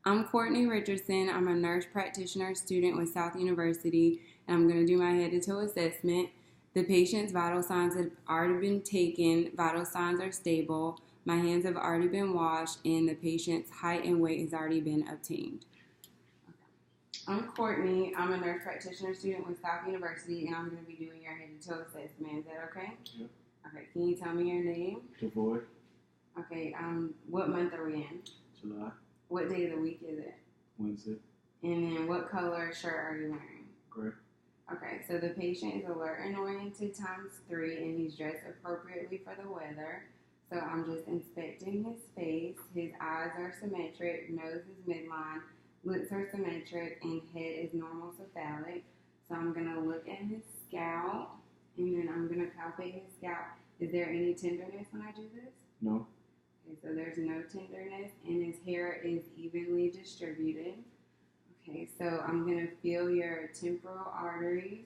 I'm Courtney Richardson. I'm a nurse practitioner student with South University, and I'm going to do my head to toe assessment. The patient's vital signs have already been taken. Vital signs are stable. My hands have already been washed, and the patient's height and weight has already been obtained. I'm Courtney. I'm a nurse practitioner student with South University, and I'm going to be doing your head to toe assessment. Is that okay? Yep. Okay. Can you tell me your name? Devoid. Okay. What month are we in? July. What day of the week is it? Wednesday. And then what color shirt are you wearing? Gray. Okay, so the patient is alert and oriented ×3, and he's dressed appropriately for the weather. So I'm just inspecting his face. His eyes are symmetric, nose is midline, lips are symmetric, and head is normal cephalic. So I'm going to look at his scalp, and then I'm going to palpate his scalp. Is there any tenderness when I do this? No. Okay, so there's no tenderness, and his hair is evenly distributed. Okay, so I'm going to feel your temporal arteries.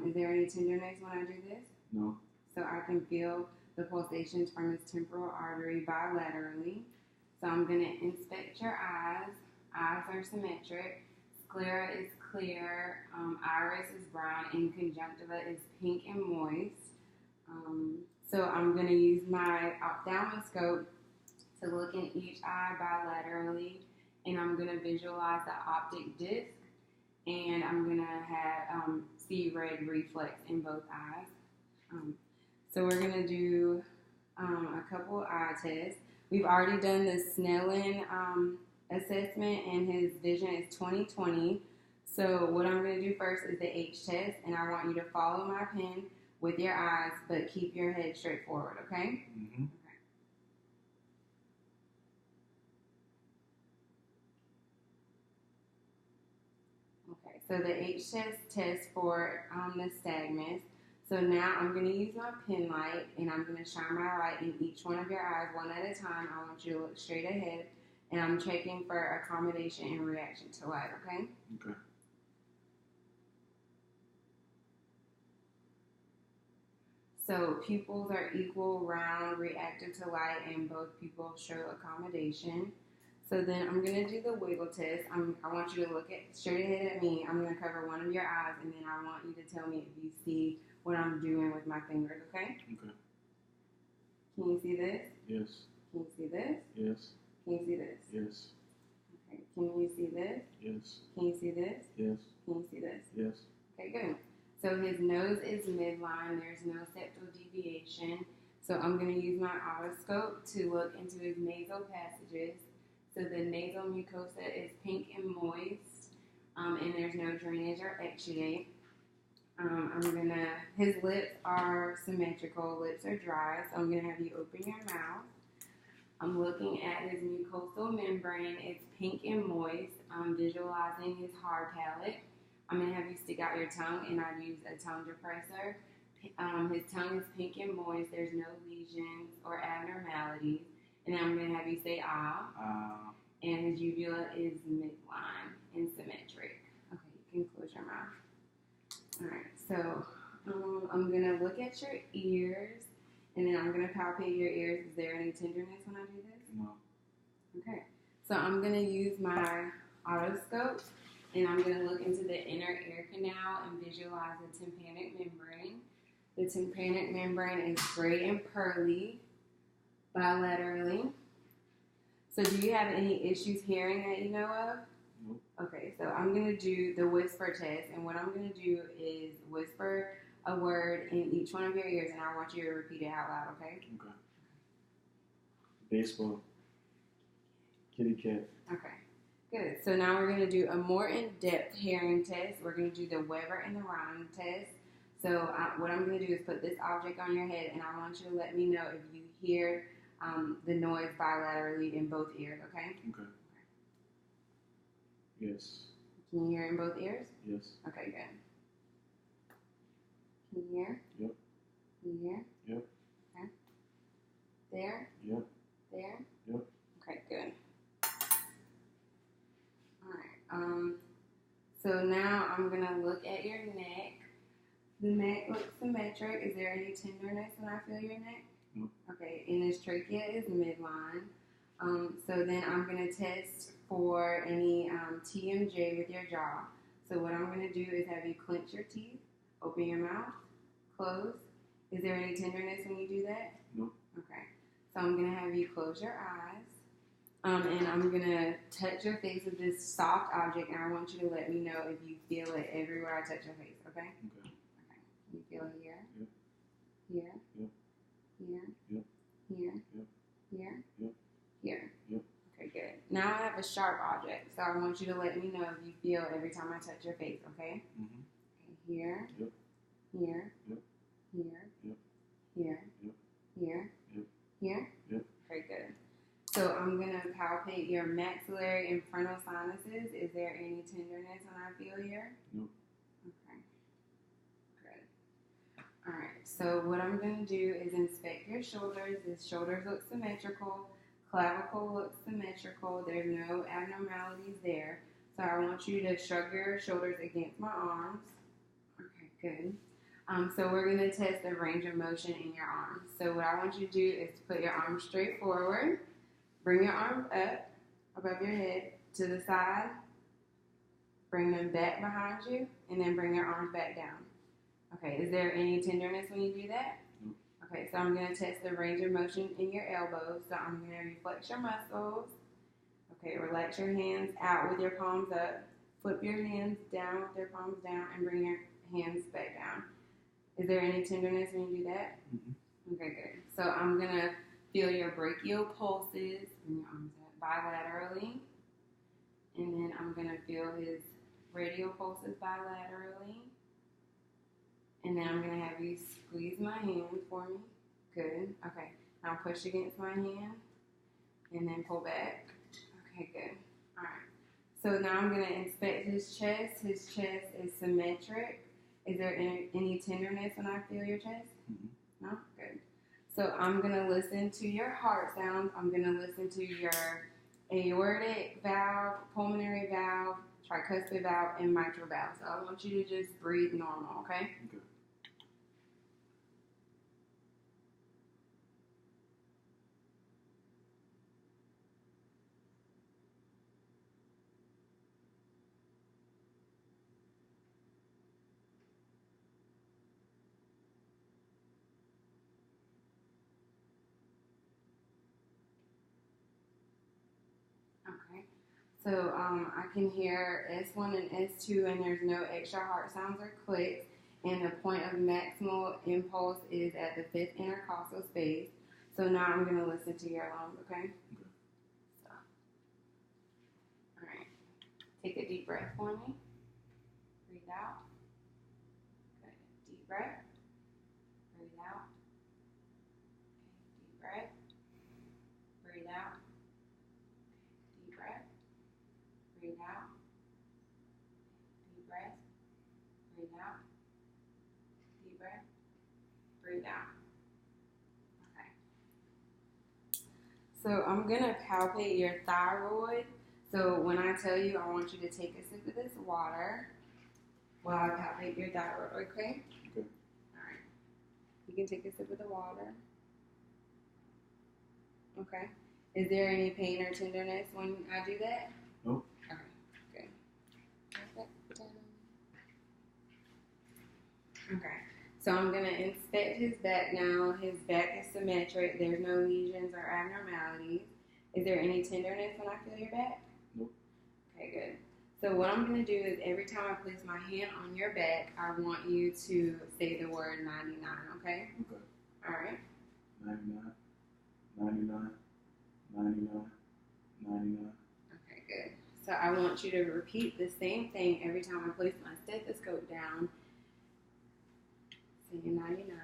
Is there any tenderness when I do this? No. So I can feel the pulsations from his temporal artery bilaterally. So I'm going to inspect your eyes. Eyes are symmetric. Sclera is clear. Iris is brown, and conjunctiva is pink and moist. So I'm going to use my ophthalmoscope to look in each eye bilaterally, and I'm going to visualize the optic disc, and I'm going to see red reflex in both eyes. So we're going to do a couple eye tests. We've already done the Snellen assessment, and his vision is 20/20. So what I'm going to do first is the H test, and I want you to follow my pen with your eyes, but keep your head straight forward, okay? Mm-hmm. Okay, so the H test tests for nystagmus. So now I'm going to use my pen light, and I'm going to shine my light in each one of your eyes one at a time. I want you to look straight ahead, and I'm checking for accommodation and reaction to light, okay? Okay. So pupils are equal, round, reactive to light, and both pupils show accommodation. So then I'm going to do the wiggle test. I want you to look straight ahead at me. I'm going to cover one of your eyes, and then I want you to tell me if you see what I'm doing with my fingers, okay? Okay. Can you see this? Yes. Can you see this? Yes. Can you see this? Yes. Okay. Can you see this? Yes. Can you see this? Yes. Can you see this? Yes. Okay, good. So his nose is midline. There's no septal deviation. So I'm going to use my otoscope to look into his nasal passages. So the nasal mucosa is pink and moist, and there's no drainage or exudate. His lips are symmetrical, lips are dry, so I'm going to have you open your mouth. I'm looking at his mucosal membrane. It's pink and moist. I'm visualizing his hard palate. I'm going to have you stick out your tongue, and I've used a tongue depressor. His tongue is pink and moist. There's no lesions or abnormalities. And then I'm going to have you say ah. And his uvula is midline and symmetric. Okay, you can close your mouth. All right, so I'm going to look at your ears, and then I'm going to palpate your ears. Is there any tenderness when I do this? No. Okay, so I'm going to use my otoscope, and I'm going to look into the inner ear canal and visualize the tympanic membrane. The tympanic membrane is gray and pearly bilaterally. So do you have any issues hearing that you know of? Nope. Okay, so I'm going to do the whisper test, and what I'm going to do is whisper a word in each one of your ears, and I want you to repeat it out loud, okay? Okay. Baseball. Kitty cat. Okay, good. So now we're going to do a more in-depth hearing test. We're going to do the Weber and the Rhine test. So what I'm going to do is put this object on your head, and I want you to let me know if you hear the noise bilaterally in both ears, okay? Okay. Yes. Can you hear in both ears? Yes. Okay, good. Can you hear? Yep. Can you hear? Yep. Okay. There? Yep. There? Yep. Okay, good. Alright, so now I'm going to look at your neck. The neck looks symmetric. Is there any tenderness when I feel your neck? No. Okay, and his trachea is midline. So then I'm going to test for any TMJ with your jaw. So what I'm going to do is have you clench your teeth, open your mouth, close. Is there any tenderness when you do that? No. Okay. So I'm going to have you close your eyes. And I'm going to touch your face with this soft object, and I want you to let me know if you feel it everywhere I touch your face, okay? Okay. Okay. You feel it here? Yep. Here? Yep. Here? Yep. Here? Yep. Here? Yep. Here? Yep. Okay, good. Now I have a sharp object, so I want you to let me know if you feel every time I touch your face, okay? Mm-hmm. Okay, here? Yep. Here? Yep. Here? Yep. Here? Yep. Here? Yep. Here? Yep. Okay, good. So I'm going to palpate your maxillary and frontal sinuses. Is there any tenderness when I feel here? Nope. Okay. Good. All right. So what I'm going to do is inspect your shoulders. The shoulders look symmetrical. Clavicle looks symmetrical. There's no abnormalities there. So I want you to shrug your shoulders against my arms. Okay, good. So we're going to test the range of motion in your arms. So what I want you to do is put your arms straight forward. Bring your arms up above your head to the side. Bring them back behind you, and then bring your arms back down. Okay, is there any tenderness when you do that? Nope. Okay, so I'm going to test the range of motion in your elbows. So I'm going to reflex your muscles. Okay, relax your hands out with your palms up. Flip your hands down with your palms down, and bring your hands back down. Is there any tenderness when you do that? Mm-hmm. Okay, good. So I'm going to feel your brachial pulses, bring your arms up bilaterally. And then I'm going to feel his radial pulses bilaterally. And then I'm going to have you squeeze my hand for me. Good. Okay. Now push against my hand. And then pull back. Okay, good. All right. So now I'm going to inspect his chest. His chest is symmetric. Is there any tenderness when I feel your chest? Mm-hmm. No? Good. So I'm going to listen to your heart sounds. I'm going to listen to your aortic valve, pulmonary valve, tricuspid valve, and mitral valve. So I want you to just breathe normal, okay? Okay. Okay. So I can hear S1 and S2, and there's no extra heart sounds or clicks. And the point of maximal impulse is at the fifth intercostal space. So now I'm going to listen to your lungs, okay? Okay. So, all right. Take a deep breath for me. Breathe out. Good. Deep breath. Breathe out. Okay. Deep breath. Breathe out. Deep breath. Breathe out. Deep breath. Breathe out. Deep breath. Breathe out. Okay. So I'm going to palpate your thyroid. So when I tell you, I want you to take a sip of this water while I palpate your thyroid, okay? Okay. All right. You can take a sip of the water. Okay. Is there any pain or tenderness when I do that? Nope. Okay, good. Perfect. Okay. So I'm going to inspect his back now. His back is symmetric. There's no lesions or abnormalities. Is there any tenderness when I feel your back? Nope. Okay, good. So what I'm going to do is every time I place my hand on your back, I want you to say the word 99, okay? Okay. All right? 99, 99, 99, 99. Okay, good. So I want you to repeat the same thing every time I place my stethoscope down. Say 99.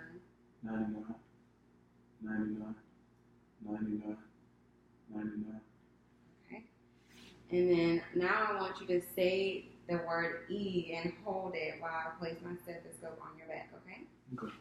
99, 99, 99, 99. Okay. And then now I want you to say the word E and hold it while I place my stethoscope on your back, okay? Okay.